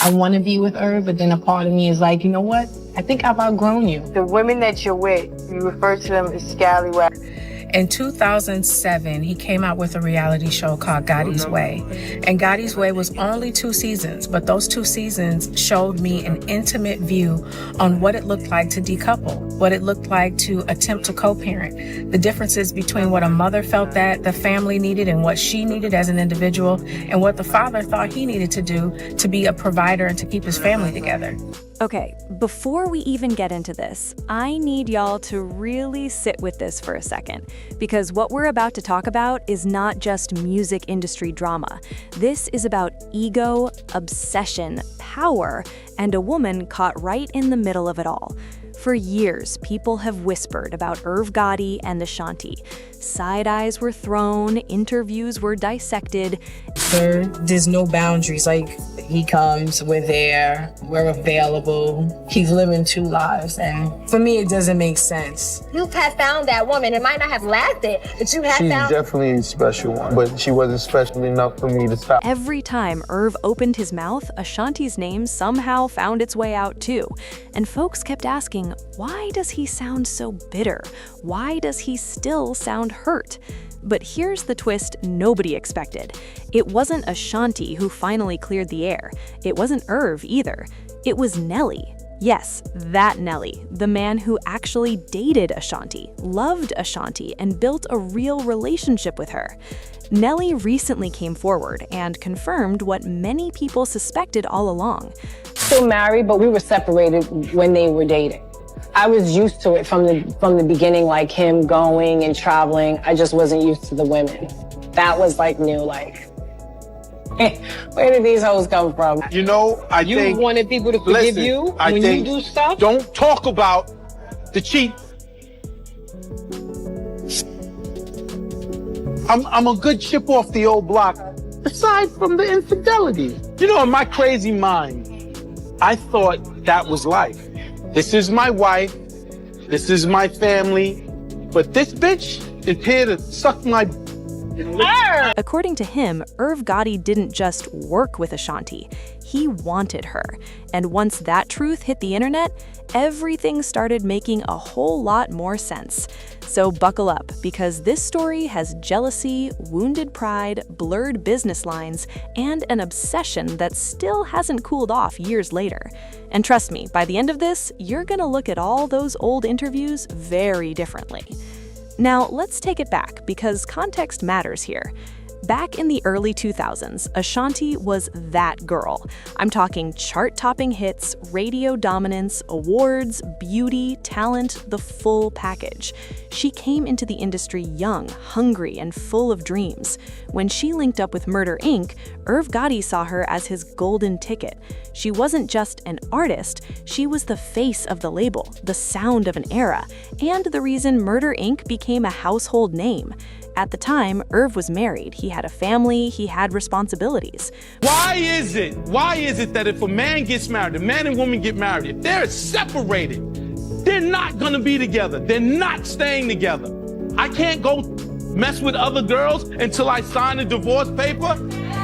I want to be with Irv, but then a part of me is like, you know what? I think I've outgrown you. The women that you're with, you refer to them as scallywags. In 2007, he came out with a reality show called Gotti's Way. And Gotti's Way was only 2 seasons, but those 2 seasons showed me an intimate view on what it looked like to decouple, what it looked like to attempt to co-parent, the differences between what a mother felt that the family needed and what she needed as an individual, and what the father thought he needed to do to be a provider and to keep his family together. Okay, before we even get into this, I need y'all to really sit with this for a second, because what we're about to talk about is not just music industry drama. This is about ego, obsession, power, and a woman caught right in the middle of it all. For years, people have whispered about Irv Gotti and Ashanti. Side eyes were thrown, interviews were dissected. There's no boundaries. Like, he comes, we're there, we're available. He's living 2 lives, and for me, it doesn't make sense. You have found that woman. It might not have lasted, but you have found... She's definitely a special one, but she wasn't special enough for me to stop. Every time Irv opened his mouth, Ashanti's name somehow found its way out too. And folks kept asking, why does he sound so bitter? Why does he still sound hurt? But here's the twist nobody expected. It wasn't Ashanti who finally cleared the air. It wasn't Irv either. It was Nelly. Yes, that Nelly, the man who actually dated Ashanti, loved Ashanti, and built a real relationship with her. Nelly recently came forward and confirmed what many people suspected all along. Still married, but we were separated when they were dating. I was used to it from the beginning, like him going and traveling. I just wasn't used to the women. That was like new, like, where did these hoes come from? You know, I think... You wanted people to forgive you when you do stuff? Don't talk about the cheat. I'm a good chip off the old block, aside from the infidelity. You know, in my crazy mind, I thought that was life. This is my wife, this is my family, but this bitch is here to suck my... According to him, Irv Gotti didn't just work with Ashanti, he wanted her. And once that truth hit the internet, everything started making a whole lot more sense. So buckle up, because this story has jealousy, wounded pride, blurred business lines, and an obsession that still hasn't cooled off years later. And trust me, by the end of this, you're gonna look at all those old interviews very differently. Now, let's take it back, because context matters here. Back in the early 2000s, Ashanti was that girl. I'm talking chart-topping hits, radio dominance, awards, beauty, talent, the full package. She came into the industry young, hungry, and full of dreams. When she linked up with Murder Inc., Irv Gotti saw her as his golden ticket. She wasn't just an artist, she was the face of the label, the sound of an era, and the reason Murder Inc. became a household name. At the time, Irv was married, he had a family, he had responsibilities. Why is it that if a man gets married, a man and woman get married, if they're separated, they're not gonna be together, they're not staying together? I can't go mess with other girls until I sign a divorce paper?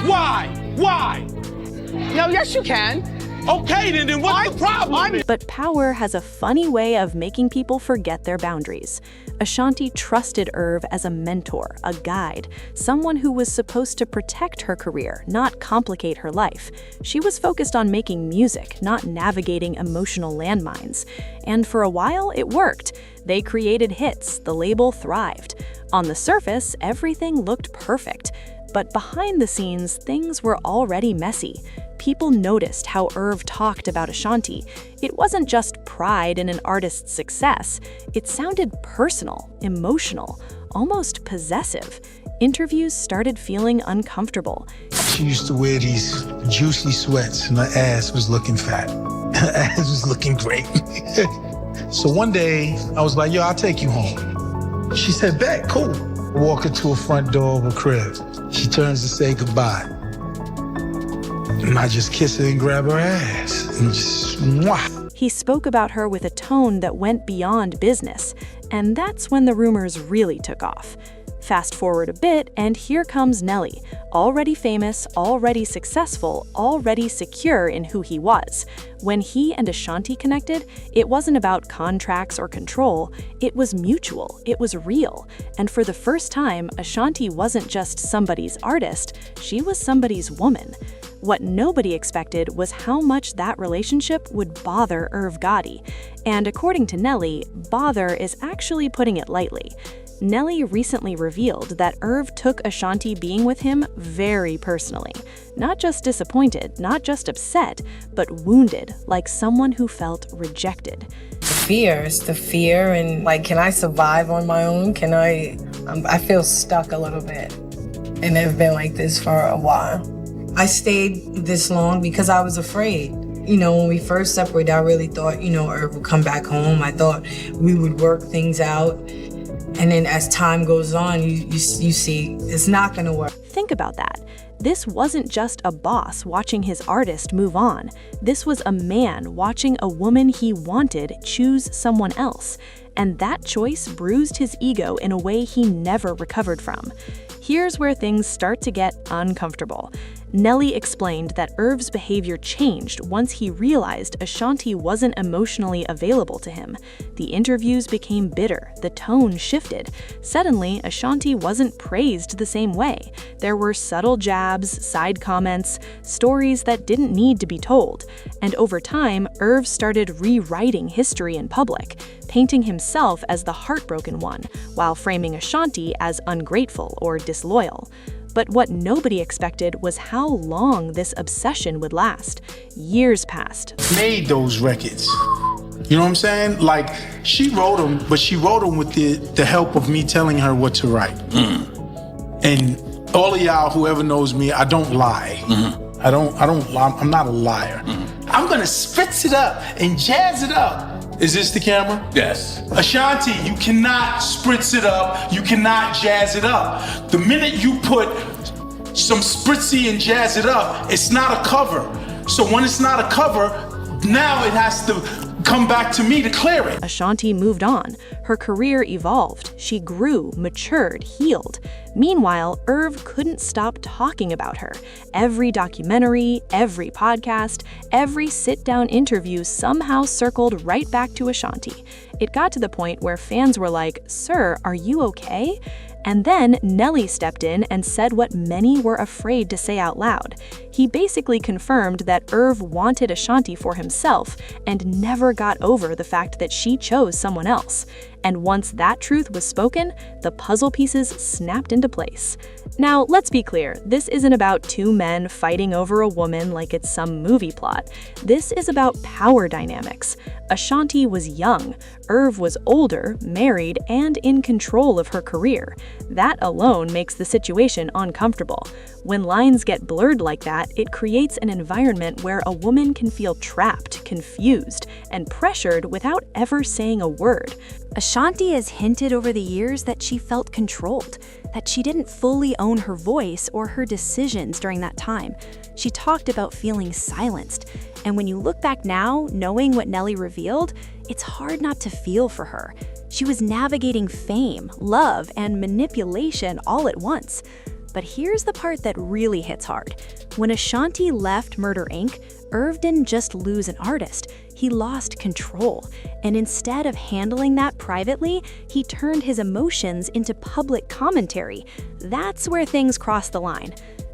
Why? No, yes you can. Okay, then what's the problem? But power has a funny way of making people forget their boundaries. Ashanti trusted Irv as a mentor, a guide, someone who was supposed to protect her career, not complicate her life. She was focused on making music, not navigating emotional landmines. And for a while, it worked. They created hits, the label thrived. On the surface, everything looked perfect. But behind the scenes, things were already messy. People noticed how Irv talked about Ashanti. It wasn't just pride in an artist's success. It sounded personal, emotional, almost possessive. Interviews started feeling uncomfortable. She used to wear these juicy sweats and her ass was looking fat. Her ass was looking great. So one day, I was like, yo, I'll take you home. She said, bet, cool. Walk her to a front door of her crib. She turns to say goodbye. And I just kiss her and grab her ass. And just, mwah. He spoke about her with a tone that went beyond business. And that's when the rumors really took off. Fast forward a bit, and here comes Nelly, already famous, already successful, already secure in who he was. When he and Ashanti connected, it wasn't about contracts or control, it was mutual, it was real. And for the first time, Ashanti wasn't just somebody's artist, she was somebody's woman. What nobody expected was how much that relationship would bother Irv Gotti. And according to Nelly, bother is actually putting it lightly. Nelly recently revealed that Irv took Ashanti being with him very personally. Not just disappointed, not just upset, but wounded, like someone who felt rejected. The fear and like, can I survive on my own? I feel stuck a little bit. And I've been like this for a while. I stayed this long because I was afraid. You know, when we first separated, I really thought, Irv would come back home. I thought we would work things out. And then as time goes on, you see it's not gonna work. Think about that. This wasn't just a boss watching his artist move on. This was a man watching a woman he wanted choose someone else. And that choice bruised his ego in a way he never recovered from. Here's where things start to get uncomfortable. Nelly explained that Irv's behavior changed once he realized Ashanti wasn't emotionally available to him. The interviews became bitter, the tone shifted. Suddenly, Ashanti wasn't praised the same way. There were subtle jabs, side comments, stories that didn't need to be told. And over time, Irv started rewriting history in public, painting himself as the heartbroken one, while framing Ashanti as ungrateful or disloyal. But what nobody expected was how long this obsession would last. Years passed. Made those records. You know what I'm saying? Like, she wrote them, but she wrote them with the help of me telling her what to write. And all of y'all, whoever knows me, I don't lie. I don't lie. I'm not a liar. I'm gonna spritz it up and jazz it up. Is this the camera? Yes. Ashanti, you cannot spritz it up. You cannot jazz it up. The minute you put some spritzy and jazz it up, it's not a cover. So when it's not a cover, now it has to come back to me to clear it. Ashanti moved on. Her career evolved. She grew, matured, healed. Meanwhile, Irv couldn't stop talking about her. Every documentary, every podcast, every sit-down interview somehow circled right back to Ashanti. It got to the point where fans were like, "Sir, are you okay?" And then Nelly stepped in and said what many were afraid to say out loud. He basically confirmed that Irv wanted Ashanti for himself and never got over the fact that she chose someone else. And once that truth was spoken, the puzzle pieces snapped into place. Now, let's be clear, this isn't about two men fighting over a woman like it's some movie plot. This is about power dynamics. Ashanti was young, Irv was older, married, and in control of her career. That alone makes the situation uncomfortable. When lines get blurred like that, it creates an environment where a woman can feel trapped, confused, and pressured without ever saying a word. Ashanti has hinted over the years that she felt controlled, that she didn't fully own her voice or her decisions during that time. She talked about feeling silenced. And when you look back now, knowing what Nelly revealed, it's hard not to feel for her. She was navigating fame, love, and manipulation all at once. But here's the part that really hits hard. When Ashanti left Murder Inc., Irv didn't just lose an artist, he lost control. And instead of handling that privately, he turned his emotions into public commentary. That's where things crossed the line.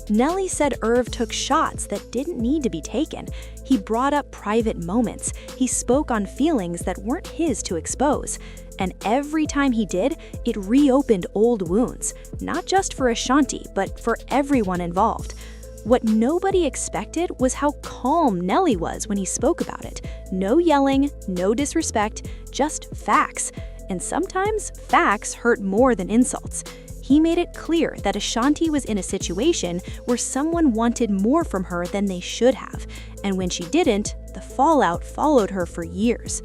Nelly said Irv took shots that didn't need to be taken. He brought up private moments. He spoke on feelings that weren't his to expose. And every time he did, it reopened old wounds, not just for Ashanti, but for everyone involved. What nobody expected was how calm Nelly was when he spoke about it. No yelling, no disrespect, just facts. And sometimes facts hurt more than insults. He made it clear that Ashanti was in a situation where someone wanted more from her than they should have. And when she didn't, the fallout followed her for years.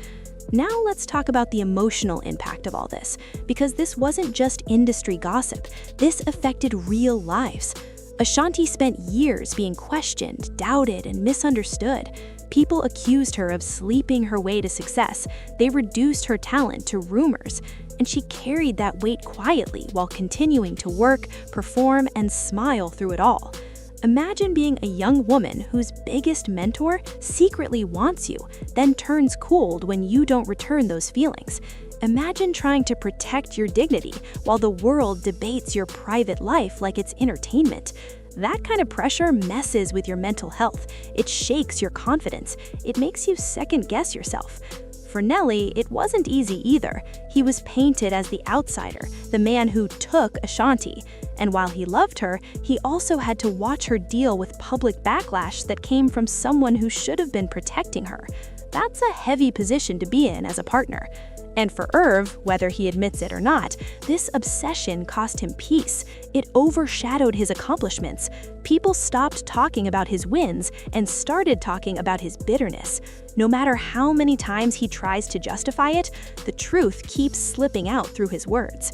Now let's talk about the emotional impact of all this, because this wasn't just industry gossip. This affected real lives. Ashanti spent years being questioned, doubted, and misunderstood. People accused her of sleeping her way to success. They reduced her talent to rumors. and she carried that weight quietly while continuing to work, perform, and smile through it all. Imagine being a young woman whose biggest mentor secretly wants you, then turns cold when you don't return those feelings. Imagine trying to protect your dignity while the world debates your private life like it's entertainment. That kind of pressure messes with your mental health. It shakes your confidence. It makes you second-guess yourself. For Nelly, it wasn't easy either. He was painted as the outsider, the man who took Ashanti. And while he loved her, he also had to watch her deal with public backlash that came from someone who should have been protecting her. That's a heavy position to be in as a partner. And for Irv, whether he admits it or not, this obsession cost him peace. It overshadowed his accomplishments. People stopped talking about his wins and started talking about his bitterness. No matter how many times he tries to justify it, the truth keeps slipping out through his words.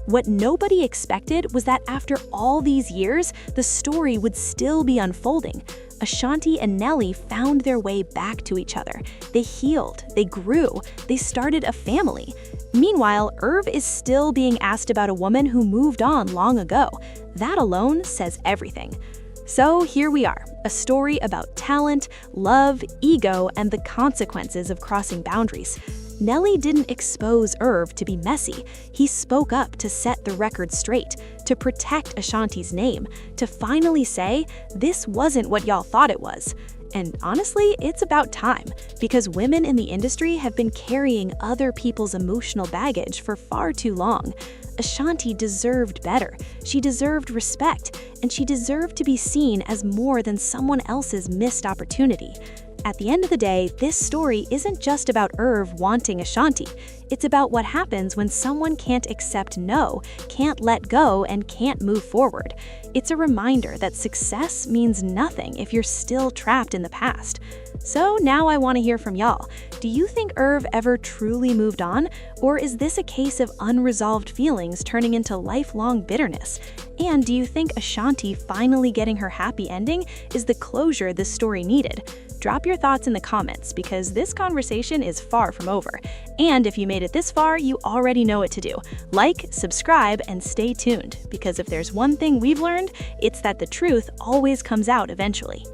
What nobody expected was that after all these years, the story would still be unfolding. Ashanti and Nelly found their way back to each other. They healed, they grew, they started a family. Meanwhile, Irv is still being asked about a woman who moved on long ago. That alone says everything. So here we are, a story about talent, love, ego, and the consequences of crossing boundaries. Nelly didn't expose Irv to be messy. He spoke up to set the record straight, to protect Ashanti's name, to finally say, this wasn't what y'all thought it was. And honestly, it's about time, because women in the industry have been carrying other people's emotional baggage for far too long. Ashanti deserved better. She deserved respect, and she deserved to be seen as more than someone else's missed opportunity. At the end of the day, this story isn't just about Irv wanting Ashanti. It's about what happens when someone can't accept no, can't let go, and can't move forward. It's a reminder that success means nothing if you're still trapped in the past. So now I want to hear from y'all. Do you think Irv ever truly moved on? Or is this a case of unresolved feelings turning into lifelong bitterness? And do you think Ashanti finally getting her happy ending is the closure this story needed? Drop your thoughts in the comments, because this conversation is far from over. And if you made it this far, you already know what to do. Like, subscribe, and stay tuned, because if there's one thing we've learned, it's that the truth always comes out eventually.